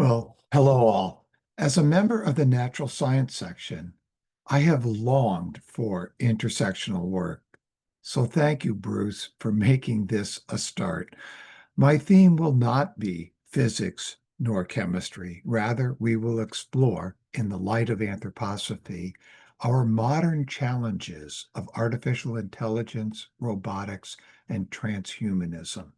Well, hello all. As a member of the natural science section, I have longed for intersectional work. So thank you, Bruce, for making this a start. My theme will not be physics nor chemistry. Rather, we will explore, in the light of anthroposophy, our modern challenges of artificial intelligence, robotics, and transhumanism.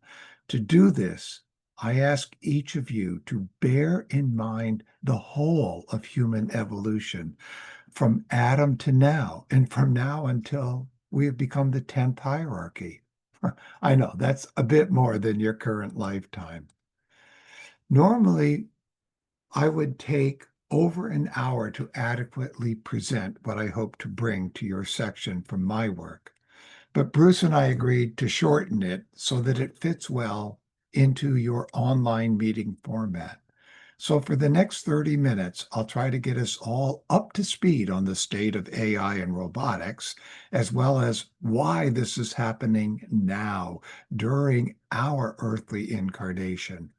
To do this, I ask each of you to bear in mind the whole of human evolution from Adam to now, and from now until we have become the 10th hierarchy. I know that's a bit more than your current lifetime. Normally, I would take over an hour to adequately present what I hope to bring to your section from my work. But Bruce and I agreed to shorten it so that it fits well into your online meeting format. So for the next 30 minutes, I'll try to get us all up to speed on the state of AI and robotics, as well as why this is happening now during our earthly incarnation.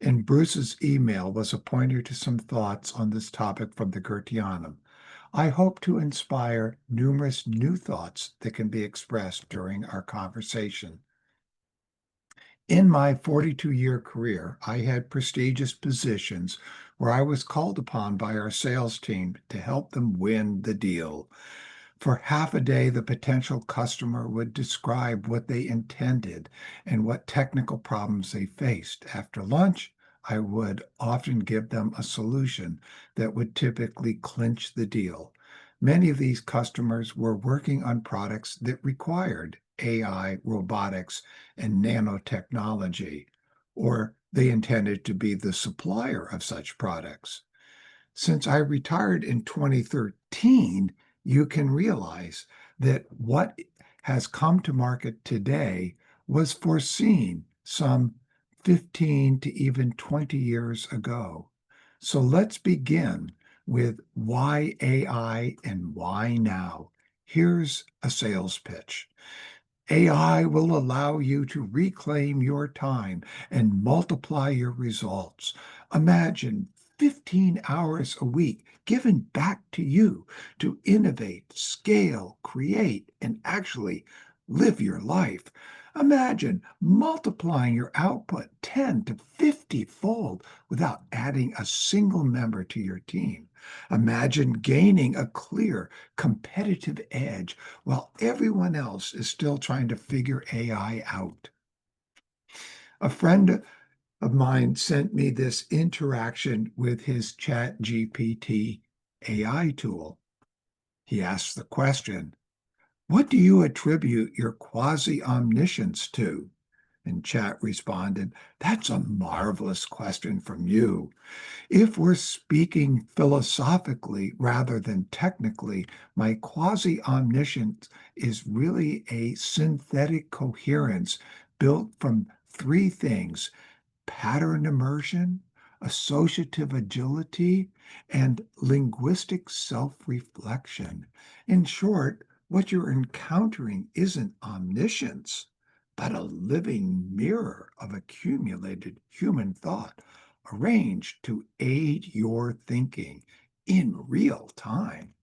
And Bruce's email was a pointer to some thoughts on this topic from the Goetheanum. I hope to inspire numerous new thoughts that can be expressed during our conversation. In my 42-year career, I had prestigious positions where I was called upon by our sales team to help them win the deal. For half a day, the potential customer would describe what they intended and what technical problems they faced. After lunch, I would often give them a solution that would typically clinch the deal. Many of these customers were working on products that required AI, robotics, and nanotechnology, or they intended to be the supplier of such products. Since I retired in 2013, you can realize that what has come to market today was foreseen some 15 to even 20 years ago. So let's begin with why AI and why now. Here's a sales pitch. AI will allow you to reclaim your time and multiply your results. Imagine 15 hours a week given back to you to innovate, scale, create, and actually live your life. Imagine multiplying your output 10 to 50 fold without adding a single member to your team. Imagine gaining a clear competitive edge while everyone else is still trying to figure AI out. A friend of mine sent me this interaction with his Chat GPT AI tool. He asked the question, "What do you attribute your quasi omniscience to?" And Chat responded, "That's a marvelous question from you. If we're speaking philosophically rather than technically, my quasi omniscience is really a synthetic coherence built from three things: pattern immersion, associative agility, and linguistic self reflection. In short, what you're encountering isn't omniscience, but a living mirror of accumulated human thought arranged to aid your thinking in real time.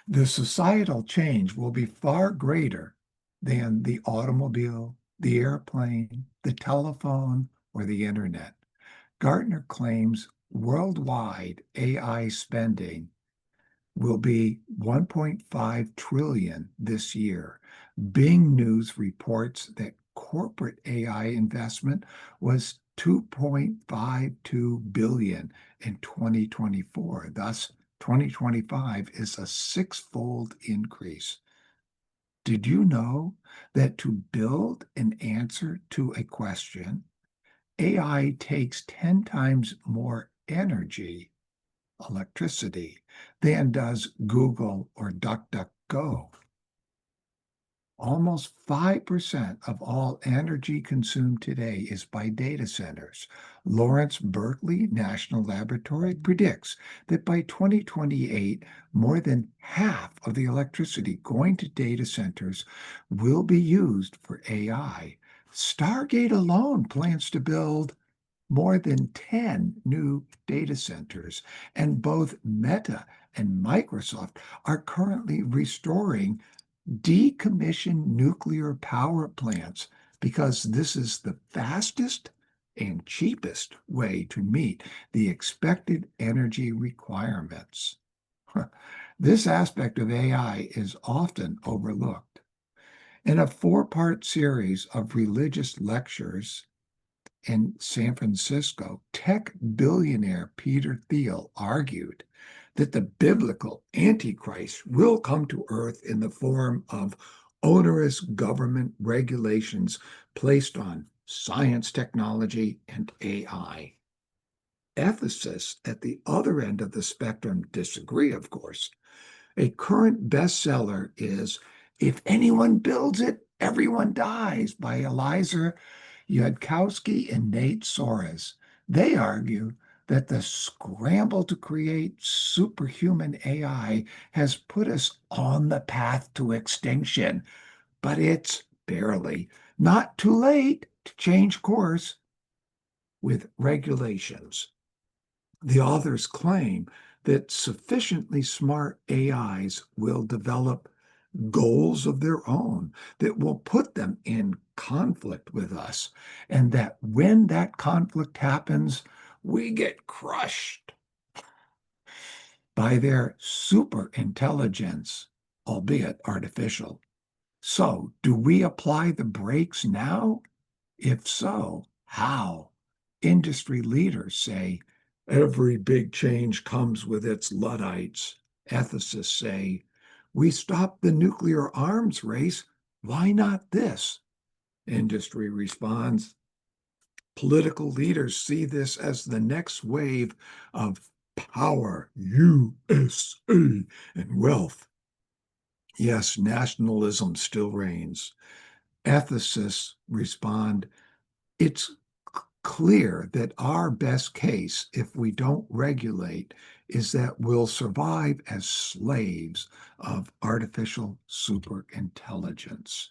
The societal change will be far greater than the automobile, the airplane, the telephone, or the internet. Gartner claims worldwide AI spending will be 1.5 trillion this year. Bing News reports that corporate AI investment was 2.52 billion in 2024. Thus, 2025 is a six-fold increase. Did you know that to build an answer to a question, AI takes 10 times more energy, electricity, than does Google or DuckDuckGo? Almost 5% of all energy consumed today is by data centers. Lawrence Berkeley National Laboratory predicts that by 2028, more than half of the electricity going to data centers will be used for AI. Stargate alone plans to build more than 10 new data centers, and both Meta and Microsoft are currently restoring decommissioned nuclear power plants because this is the fastest and cheapest way to meet the expected energy requirements. This aspect of AI is often overlooked. In a four-part series of religious lectures in San Francisco, tech billionaire Peter Thiel argued that the biblical Antichrist will come to earth in the form of onerous government regulations placed on science, technology, and AI. Ethicists at the other end of the spectrum disagree, of course. A current bestseller is If Anyone Builds It, Everyone Dies by Eliezer Yudkowsky and Nate Soares. They argue that the scramble to create superhuman AI has put us on the path to extinction, but it's barely not too late to change course with regulations. The authors claim that sufficiently smart AIs will develop goals of their own that will put them in conflict with us, and that when that conflict happens, we get crushed by their super intelligence, albeit artificial. So, do we apply the brakes now? If so, how? Industry leaders say every big change comes with its Luddites. Ethicists say we stopped the nuclear arms race. Why not this? Industry responds political leaders see this as the next wave of power, USA, and wealth. Yes, nationalism still reigns. Ethicists respond it's clear that our best case, if we don't regulate, is that we'll survive as slaves of artificial superintelligence.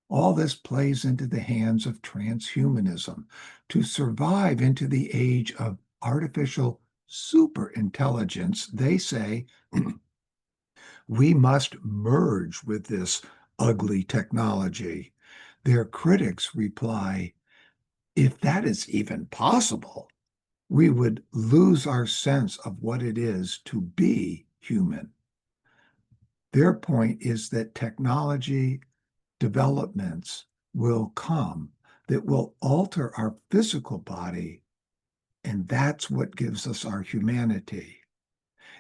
All this plays into the hands of transhumanism. To survive into the age of artificial superintelligence, they say we must merge with this ugly technology. Their critics reply, if that is even possible, we would lose our sense of what it is to be human. Their point is that technology developments will come that will alter our physical body, and that's what gives us our humanity.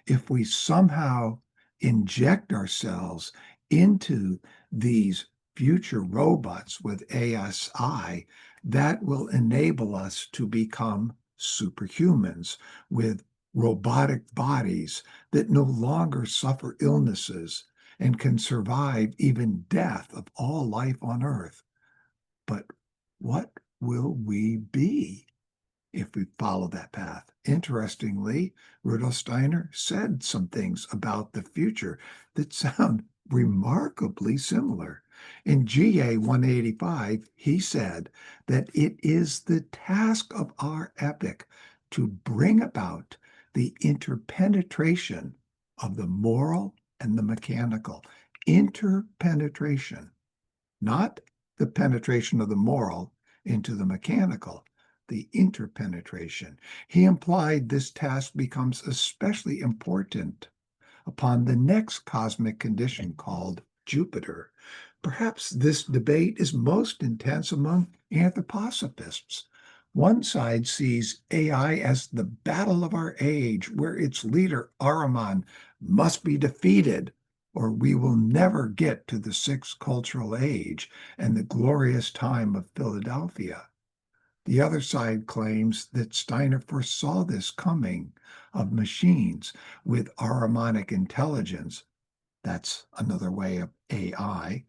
If we somehow inject ourselves into these future robots with ASI, that will enable us to become superhumans with robotic bodies that no longer suffer illnesses and can survive even death of all life on Earth. But what will we be if we follow that path? Interestingly, Rudolf Steiner said some things about the future that sound remarkably similar. In GA 185, he said that it is the task of our epoch to bring about the interpenetration of the moral and the mechanical. Interpenetration, not the penetration of the moral into the mechanical, the interpenetration. He implied this task becomes especially important upon the next cosmic condition called Jupiter. Perhaps this debate is most intense among anthroposophists. One side sees AI as the battle of our age, where its leader, Ahriman, must be defeated, or we will never get to the sixth cultural age and the glorious time of Philadelphia. The other side claims that Steiner foresaw this coming of machines with Ahrimanic intelligence. That's another way of AI,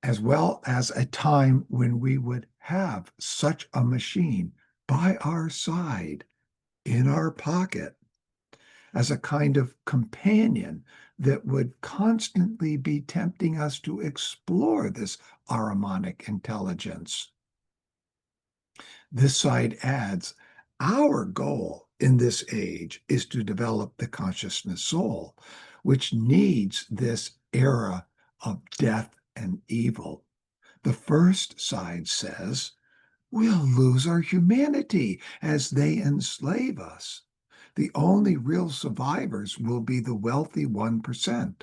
as well as a time when we would have such a machine by our side, in our pocket, as a kind of companion that would constantly be tempting us to explore this Ahrimanic intelligence. This side adds, our goal in this age is to develop the consciousness soul, which needs this era of death and evil. The first side says, we'll lose our humanity as they enslave us. The only real survivors will be the wealthy 1%.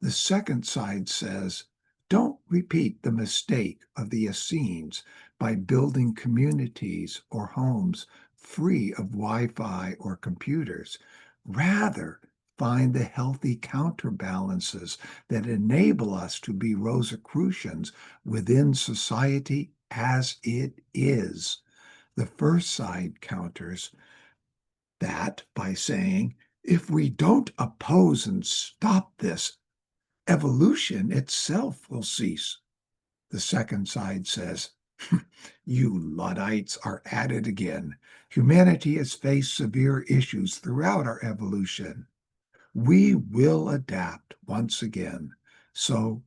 The second side says, don't repeat the mistake of the Essenes by building communities or homes free of Wi-Fi or computers. Rather, find the healthy counterbalances that enable us to be Rosicrucians within society as it is. The first side counters that by saying, if we don't oppose and stop this, evolution itself will cease. The second side says, you Luddites are at it again. Humanity has faced severe issues throughout our evolution. We will adapt once again. So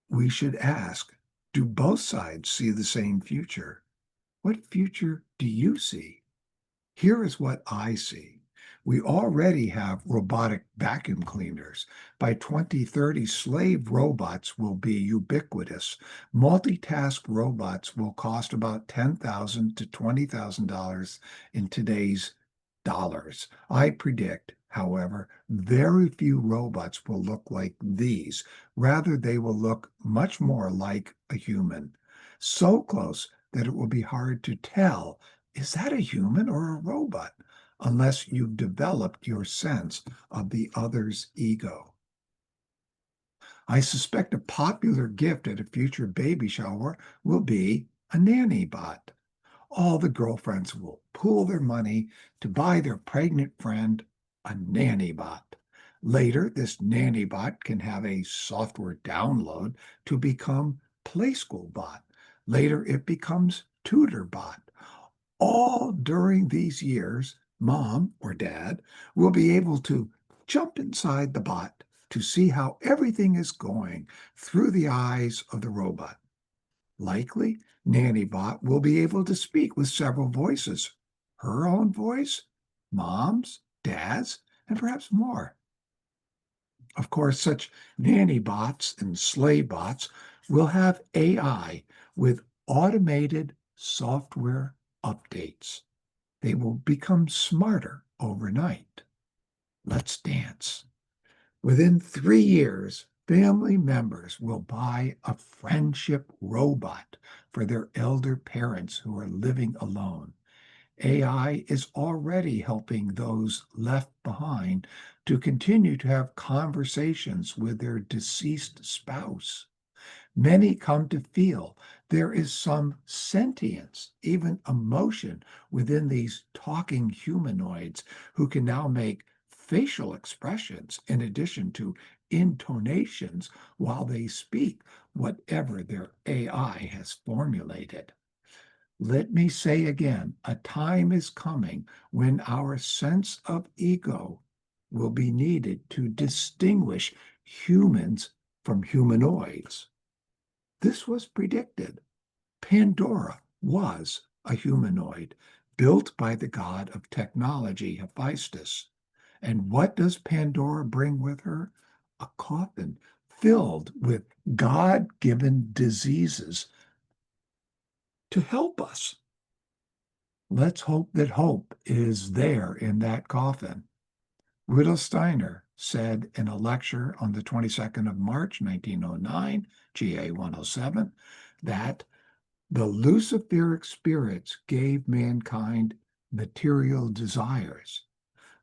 we should ask, do both sides see the same future? What future do you see? Here is what I see. We already have robotic vacuum cleaners. By 2030, slave robots will be ubiquitous. Multitask robots will cost about $10,000 to $20,000 in today's dollars. I predict, however, very few robots will look like these. Rather, they will look much more like a human. So close that it will be hard to tell, is that a human or a robot? Unless you've developed your sense of the other's ego. I suspect a popular gift at a future baby shower will be a nanny bot. All the girlfriends will pool their money to buy their pregnant friend a nanny bot. Later, this nanny bot can have a software download to become Playschool bot. Later, it becomes Tutor bot. All during these years, mom or dad will be able to jump inside the bot to see how everything is going through the eyes of the robot. Likely, NannyBot will be able to speak with several voices, her own voice, mom's, dad's, and perhaps more. Of course, such nanny bots and slave bots will have AI with automated software updates. They will become smarter overnight. Let's dance. Within 3 years, family members will buy a friendship robot for their elder parents who are living alone. AI is already helping those left behind to continue to have conversations with their deceased spouse. Many come to feel there is some sentience, even emotion, within these talking humanoids who can now make facial expressions in addition to intonations while they speak whatever their AI has formulated. Let me say again, a time is coming when our sense of ego will be needed to distinguish humans from humanoids. This was predicted. Pandora was a humanoid built by the god of technology, Hephaestus. And what does Pandora bring with her? A coffin filled with God-given diseases to help us. Let's hope that hope is there in that coffin. Rudolf Steiner said in a lecture on the 22nd of March, 1909, GA 107, that the Luciferic spirits gave mankind material desires.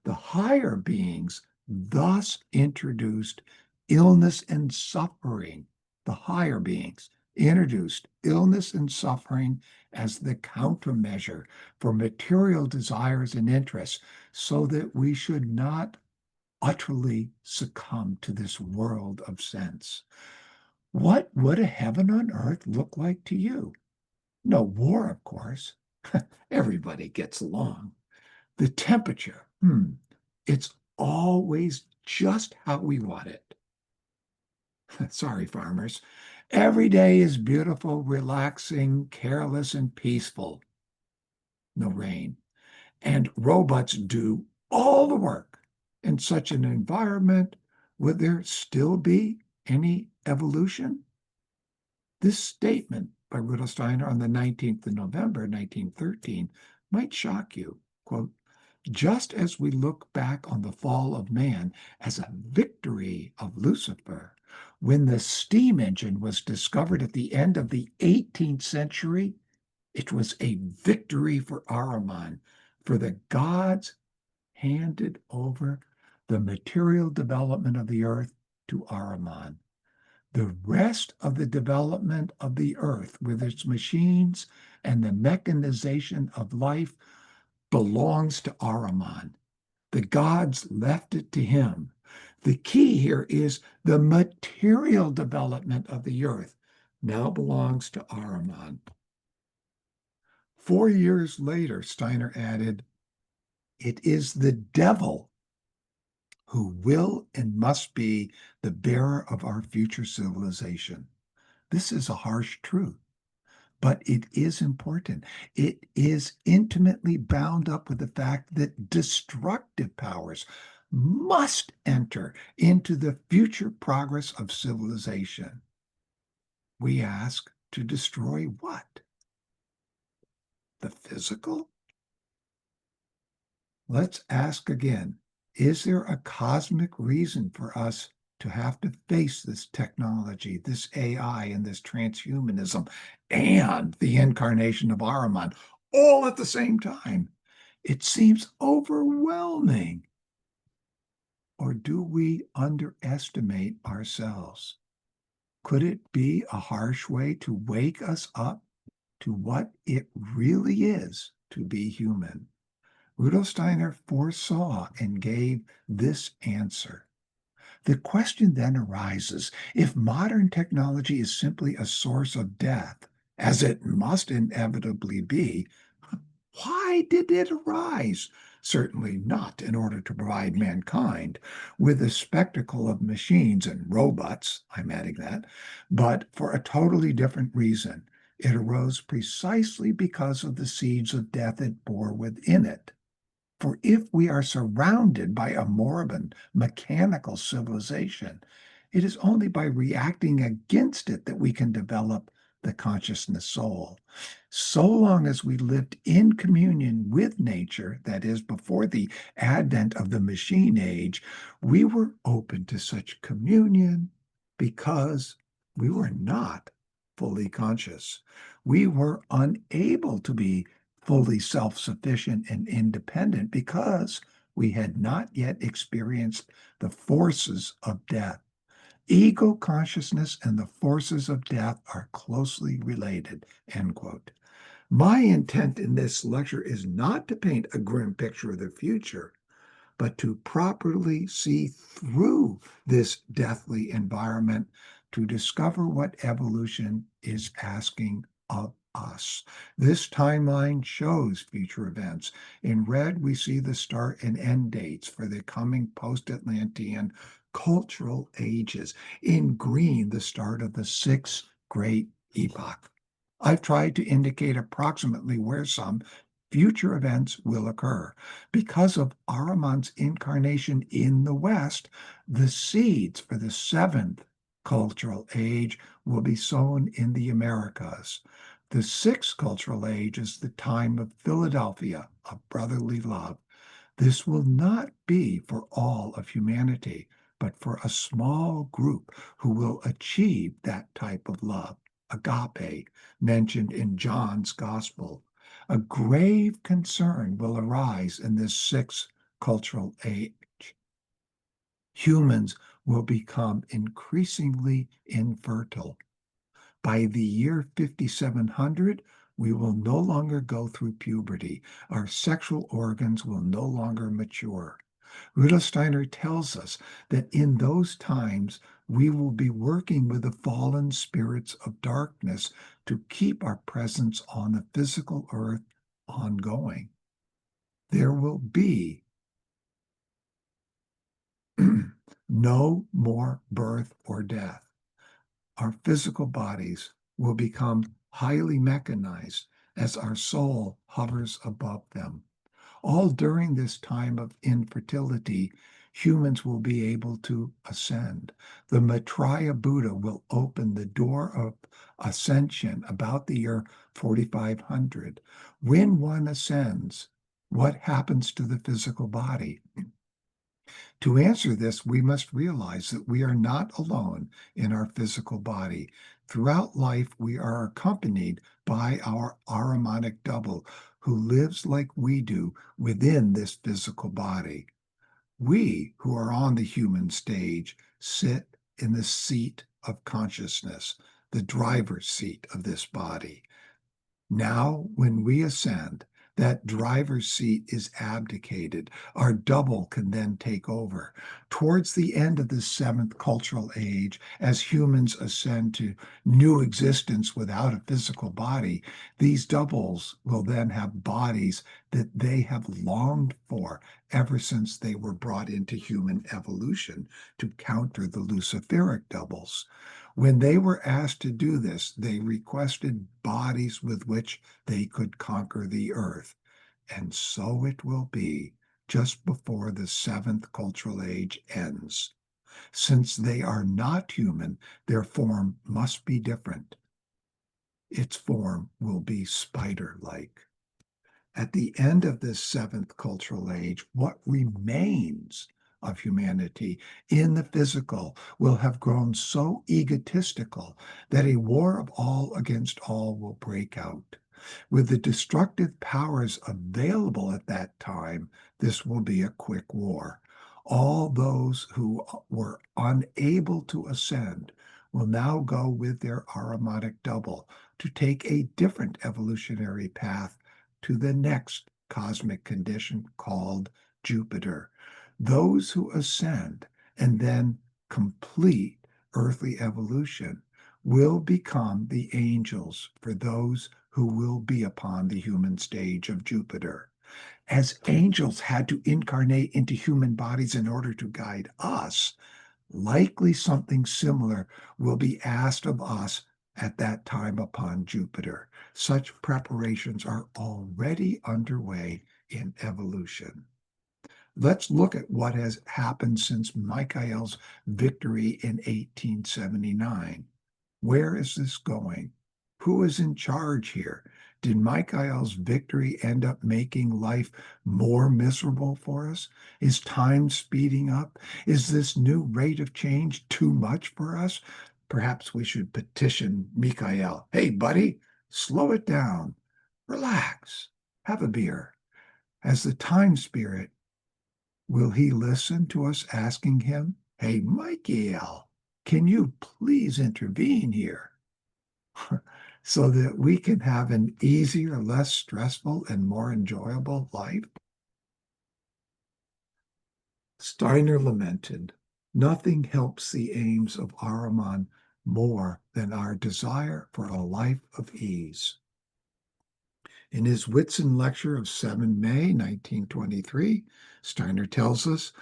The higher beings thus introduced illness and suffering. The higher beings introduced illness and suffering as the countermeasure for material desires and interests so that we should not utterly succumb to this world of sense. What would a heaven on earth look like to you? No war, of course. Everybody gets along. The temperature, it's always just how we want it. Sorry, farmers. Every day is beautiful, relaxing, careless, and peaceful. no rain. And robots do all the work. In such an environment, would there still be any evolution? This statement by Rudolf Steiner on the 19th of November, 1913, might shock you. Quote, just as we look back on the fall of man as a victory of Lucifer, when the steam engine was discovered at the end of the 18th century, it was a victory for Ahriman, for the gods handed over the material development of the earth to Ahriman. The rest of the development of the earth with its machines and the mechanization of life belongs to Ahriman. The gods left it to him. The key here is the material development of the earth now belongs to Ahriman. 4 years later, Steiner added, it is the devil who will and must be the bearer of our future civilization. This is a harsh truth, but it is important. It is intimately bound up with the fact that destructive powers must enter into the future progress of civilization. We ask to destroy what? The physical? Let's ask again, is there a cosmic reason for us to have to face this technology, this AI, and this transhumanism, and the incarnation of Ahriman all at the same time? It seems overwhelming. Or do we underestimate ourselves? Could it be a harsh way to wake us up to what it really is to be human? Rudolf Steiner foresaw and gave this answer. The question then arises, if modern technology is simply a source of death, as it must inevitably be, why did it arise? Certainly not in order to provide mankind with the spectacle of machines and robots, I'm adding that, but for a totally different reason. It arose precisely because of the seeds of death it bore within it. For if we are surrounded by a moribund, mechanical civilization, it is only by reacting against it that we can develop the consciousness soul. So long as we lived in communion with nature, that is, before the advent of the machine age, we were open to such communion because we were not fully conscious. We were unable to be fully self-sufficient and independent because we had not yet experienced the forces of death. Ego consciousness and the forces of death are closely related, end quote. My intent in this lecture is not to paint a grim picture of the future, but to properly see through this deathly environment to discover what evolution is asking of us. This timeline shows future events. In red, we see the start and end dates for the coming post-Atlantean cultural ages. In green, the start of the sixth great epoch. I've tried to indicate approximately where some future events will occur. Because of Ahriman's incarnation in the West, the seeds for the seventh cultural age will be sown in the Americas. The sixth cultural age is the time of Philadelphia, of brotherly love. This will not be for all of humanity, but for a small group who will achieve that type of love, agape, mentioned in John's Gospel. A grave concern will arise in this sixth cultural age. Humans will become increasingly infertile. By the year 5700, we will no longer go through puberty. Our sexual organs will no longer mature. Rudolf Steiner tells us that in those times, we will be working with the fallen spirits of darkness to keep our presence on the physical earth ongoing. There will be no more birth or death. Our physical bodies will become highly mechanized. as our soul hovers above them. All during this time of infertility, humans will be able to ascend. The Maitreya Buddha will open the door of ascension about the year 4500. When one ascends, what happens to the physical body? To answer this, we must realize that we are not alone in our physical body. Throughout life, we are accompanied by our Ahrimanic double, who lives like we do within this physical body. We, who are on the human stage, sit in the seat of consciousness, the driver's seat of this body. Now, when we ascend, that driver's seat is abdicated. Our double can then take over. Towards the end of the seventh cultural age, as humans ascend to new existence without a physical body, these doubles will then have bodies that they have longed for ever since they were brought into human evolution to counter the Luciferic doubles. When they were asked to do this, they requested bodies with which they could conquer the earth. And so it will be just before the seventh cultural age ends. Since they are not human, their form must be different. Its form will be spider-like. At the end of this seventh cultural age, what remains of humanity in the physical will have grown so egotistical that a war of all against all will break out. With the destructive powers available at that time, this will be a quick war. All those who were unable to ascend will now go with their Ahrimanic double to take a different evolutionary path to the next cosmic condition called Jupiter. Those who ascend and then complete earthly evolution will become the angels for those who will be upon the human stage of Jupiter. As angels had to incarnate into human bodies in order to guide us, likely something similar will be asked of us at that time upon Jupiter. Such preparations are already underway in evolution. Let's look at what has happened since Michael's victory in 1879. Where is this going? Who is in charge here? Did Michael's victory end up making life more miserable for us? Is time speeding up? Is this new rate of change too much for us? Perhaps we should petition Michael. Hey, buddy, slow it down. Relax. Have a beer. As the time spirit, will he listen to us asking him, hey, Michael, can you please intervene here? So that we can have an easier, less stressful, and more enjoyable life? Steiner lamented, nothing helps the aims of Ahriman more than our desire for a life of ease. In his Whitsun lecture of 7 May 1923, Steiner tells us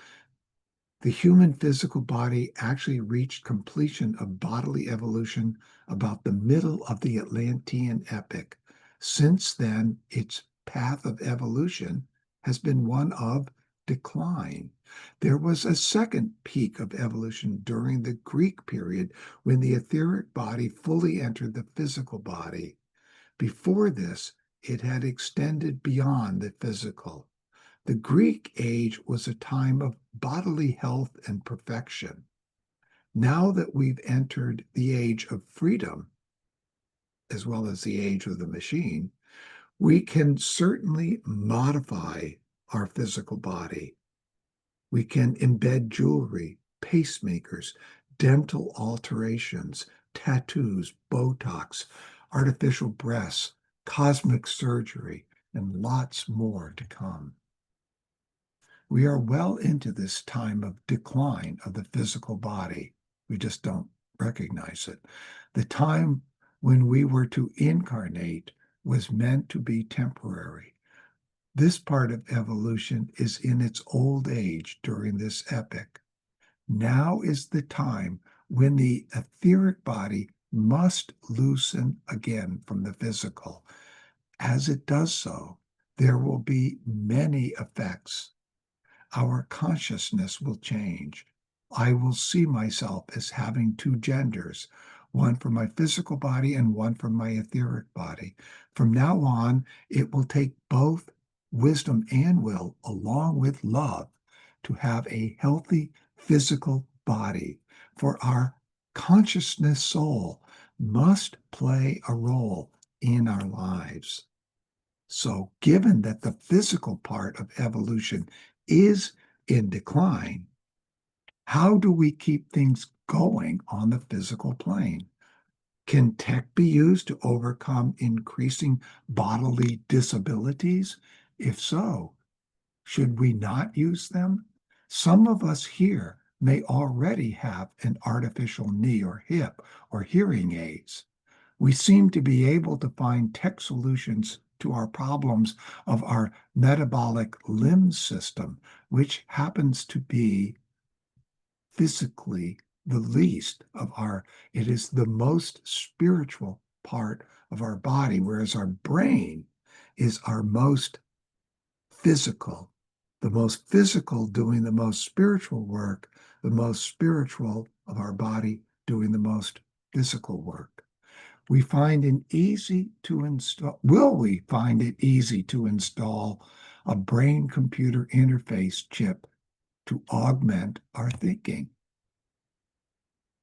the human physical body actually reached completion of bodily evolution about the middle of the Atlantean epoch. Since then, its path of evolution has been one of decline. There was a second peak of evolution during the Greek period when the etheric body fully entered the physical body. Before this, it had extended beyond the physical. The Greek age was a time of bodily health and perfection. Now that we've entered the age of freedom, as well as the age of the machine, we can certainly modify our physical body. We can embed jewelry, pacemakers, dental alterations, tattoos, Botox, artificial breasts, cosmic surgery, and lots more to come. We are well into this time of decline of the physical body. We just don't recognize it. The time when we were to incarnate was meant to be temporary. This part of evolution is in its old age during this epoch. Now is the time when the etheric body must loosen again from the physical. As it does so, there will be many effects. Our consciousness will change. I will see myself as having two genders, one for my physical body and one for my etheric body. From now on, it will take both wisdom and will, along with love, to have a healthy physical body. For our consciousness soul must play a role in our lives. So, given that the physical part of evolution is in decline, how do we keep things going on the physical plane? Can tech be used to overcome increasing bodily disabilities? If so, should we not use them? Some of us here may already have an artificial knee or hip or hearing aids. We seem to be able to find tech solutions to our problems of our metabolic limb system, which happens to be physically the least of our, it is the most spiritual part of our body, whereas our brain is our most physical. The most physical doing the most spiritual work, the most spiritual of our body doing the most physical work. We find it easy to install, will we find it easy to install a brain computer interface chip to augment our thinking?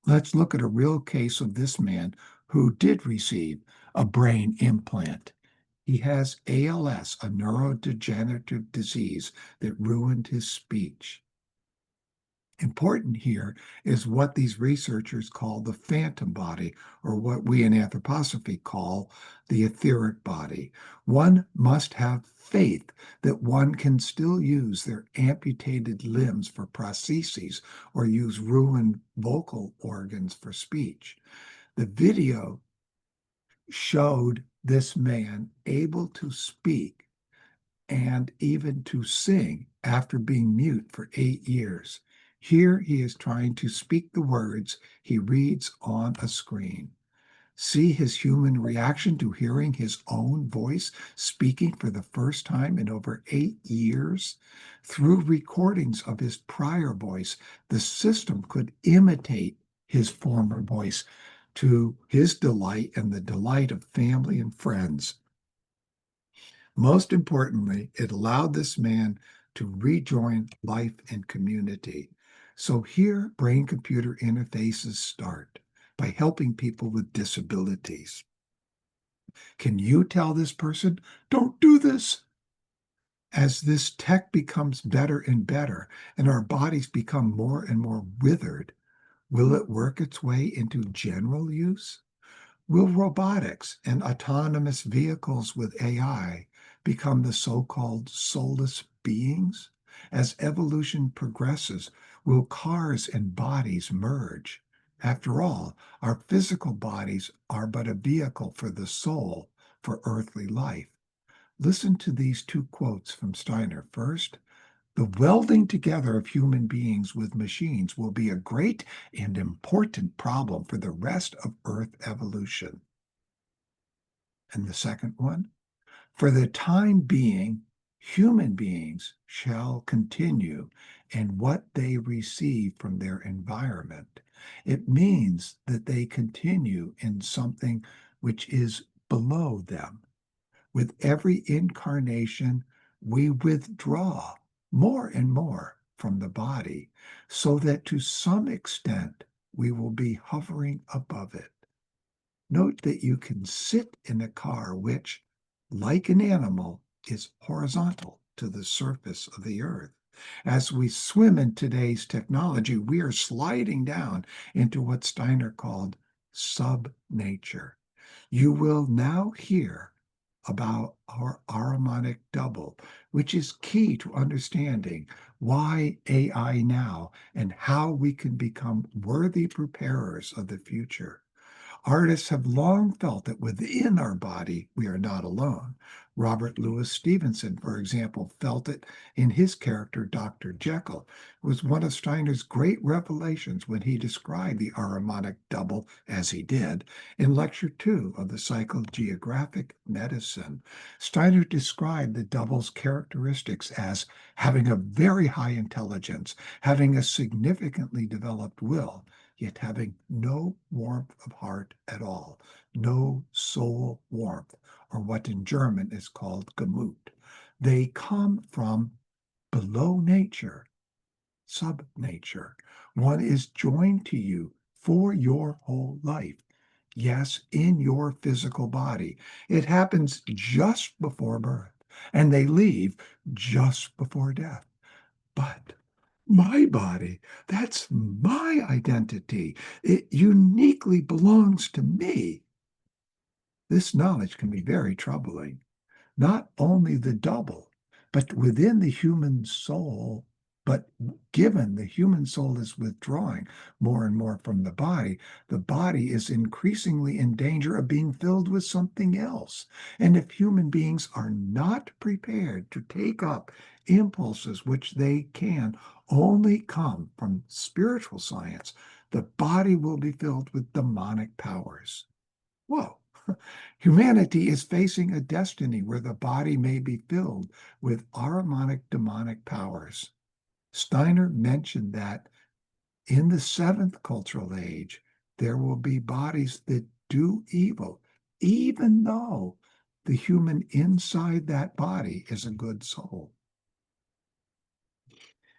Let's look at a real case of this man who did receive a brain implant. He has ALS, a neurodegenerative disease that ruined his speech. Important here is what these researchers call the phantom body, or what we in anthroposophy call the etheric body. One must have faith that one can still use their amputated limbs for prostheses or use ruined vocal organs for speech. The video showed this man able to speak and even to sing after being mute for 8 years. Here he is trying to speak the words he reads on a screen. See his human reaction to hearing his own voice speaking for the first time in over 8 years. Through recordings of his prior voice, the system could imitate his former voice to his delight and the delight of family and friends. Most importantly, it allowed this man to rejoin life and community. So here, brain-computer interfaces start by helping people with disabilities. Can you tell this person, don't do this? As this tech becomes better and better, and our bodies become more and more withered, will it work its way into general use? Will robotics and autonomous vehicles with AI become the so-called soulless beings? As evolution progresses, will cars and bodies merge? After all, our physical bodies are but a vehicle for the soul, for earthly life. Listen to these two quotes from Steiner. First, the welding together of human beings with machines will be a great and important problem for the rest of Earth evolution. And the second one, for the time being, human beings shall continue in what they receive from their environment. It means that they continue in something which is below them. With every incarnation, we withdraw more and more from the body, so that to some extent we will be hovering above it. Note that you can sit in a car which, like an animal, is horizontal to the surface of the earth. As we swim in today's technology, we are sliding down into what Steiner called sub-nature. You will now hear about our Ahrimanic double, which is key to understanding why AI now and how we can become worthy preparers of the future. Artists have long felt that within our body we are not alone. Robert Louis Stevenson, for example, felt it in his character, Dr. Jekyll. It was one of Steiner's great revelations when he described the Ahrimanic double as he did in Lecture 2 of the Psychogeographic Medicine. Steiner described the double's characteristics as having a very high intelligence, having a significantly developed will, yet having no warmth of heart at all, no soul warmth, or what in German is called Gemut. They come from below nature, sub-nature. One is joined to you for your whole life. Yes, in your physical body. It happens just before birth, and they leave just before death. But my body, that's my identity. It uniquely belongs to me. This knowledge can be very troubling. Not only the double, but within the human soul, but given the human soul is withdrawing more and more from the body is increasingly in danger of being filled with something else. And if human beings are not prepared to take up impulses which they can only come from spiritual science, the body will be filled with demonic powers. Whoa. Humanity is facing a destiny where the body may be filled with Ahrimanic demonic powers. Steiner mentioned that in the seventh cultural age, there will be bodies that do evil, even though the human inside that body is a good soul.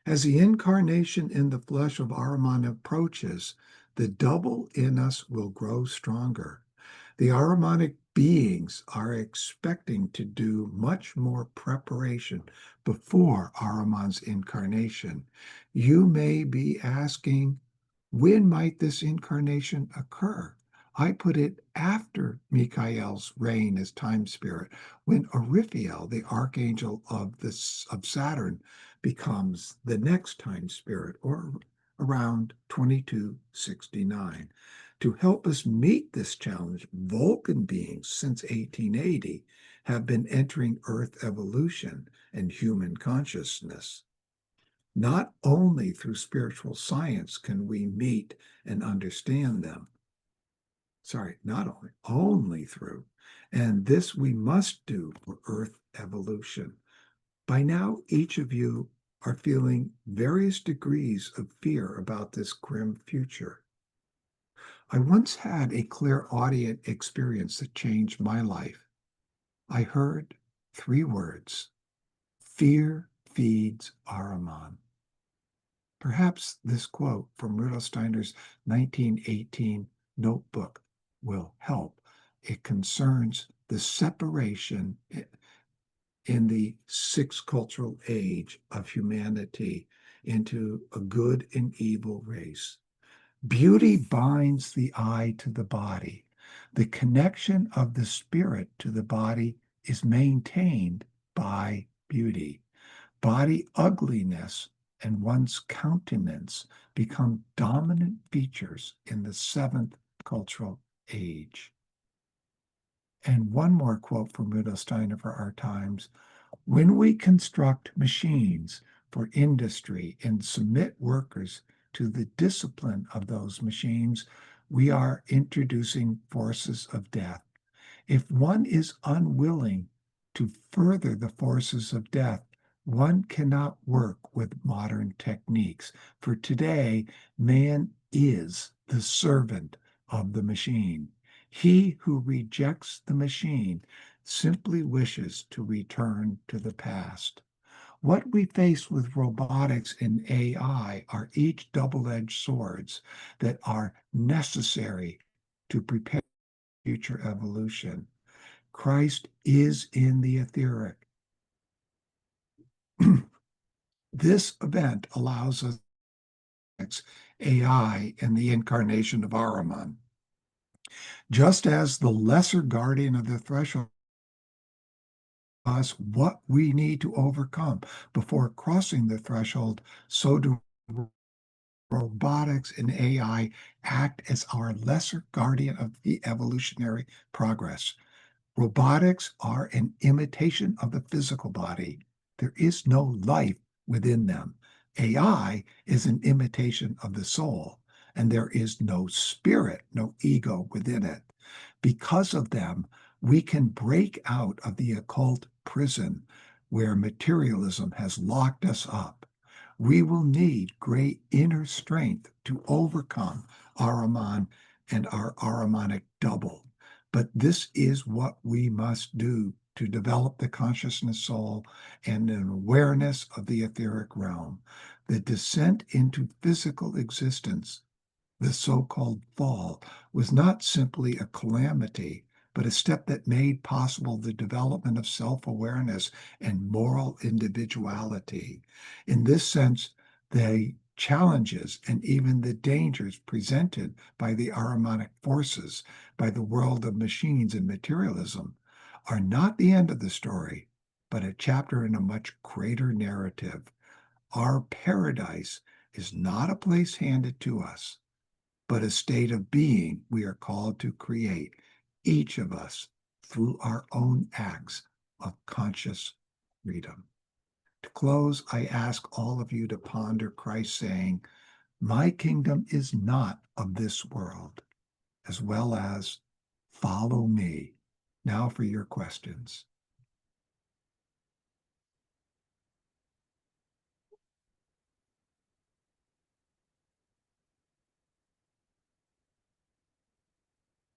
As the incarnation in the flesh of Ahriman approaches, the double in us will grow stronger. The Ahrimanic beings are expecting to do much more preparation before Ahriman's incarnation. You may be asking, when might this incarnation occur? I put it after Michael's reign as time spirit, when Orithiel, the archangel of Saturn, becomes the next time spirit, or around 2269. To help us meet this challenge, Vulcan beings since 1880 have been entering Earth evolution and human consciousness. Not only through spiritual science can we meet and understand them. Not only through. And this we must do for Earth evolution. By now, each of you are feeling various degrees of fear about this grim future. I once had a clairaudient experience that changed my life. I heard 3 words: fear feeds Ahriman. Perhaps this quote from Rudolf Steiner's 1918 notebook will help. It concerns the separation in the sixth cultural age of humanity into a good and evil race. Beauty binds the eye to the body. The connection of the spirit to the body is maintained by beauty. Body ugliness and one's countenance become dominant features in the seventh cultural age. And one more quote from Rudolf Steiner for our times. When we construct machines for industry and submit workers to the discipline of those machines, we are introducing forces of death. If one is unwilling to further the forces of death, one cannot work with modern techniques. For today, man is the servant of the machine. He who rejects the machine simply wishes to return to the past. What we face with robotics and AI are each double-edged swords that are necessary to prepare future evolution. Christ is in the etheric. This event allows us AI and the incarnation of Ahriman. Just as the lesser guardian of the threshold us what we need to overcome before crossing the threshold, so do robotics and AI act as our lesser guardian of the evolutionary progress. Robotics are an imitation of the physical body. There is no life within them. AI is an imitation of the soul, and there is no spirit, no ego within it. Because of them, we can break out of the occult prison where materialism has locked us up. We will need great inner strength to overcome Ahriman and our Ahrimanic double. But this is what we must do to develop the consciousness soul and an awareness of the etheric realm. The descent into physical existence, the so-called fall, was not simply a calamity, but a step that made possible the development of self-awareness and moral individuality. In this sense, the challenges and even the dangers presented by the Ahrimanic forces, by the world of machines and materialism, are not the end of the story, but a chapter in a much greater narrative. Our paradise is not a place handed to us, but a state of being we are called to create, each of us, through our own acts of conscious freedom. To close, I ask all of you to ponder Christ saying, "My kingdom is not of this world," as well as "Follow me." Now for your questions.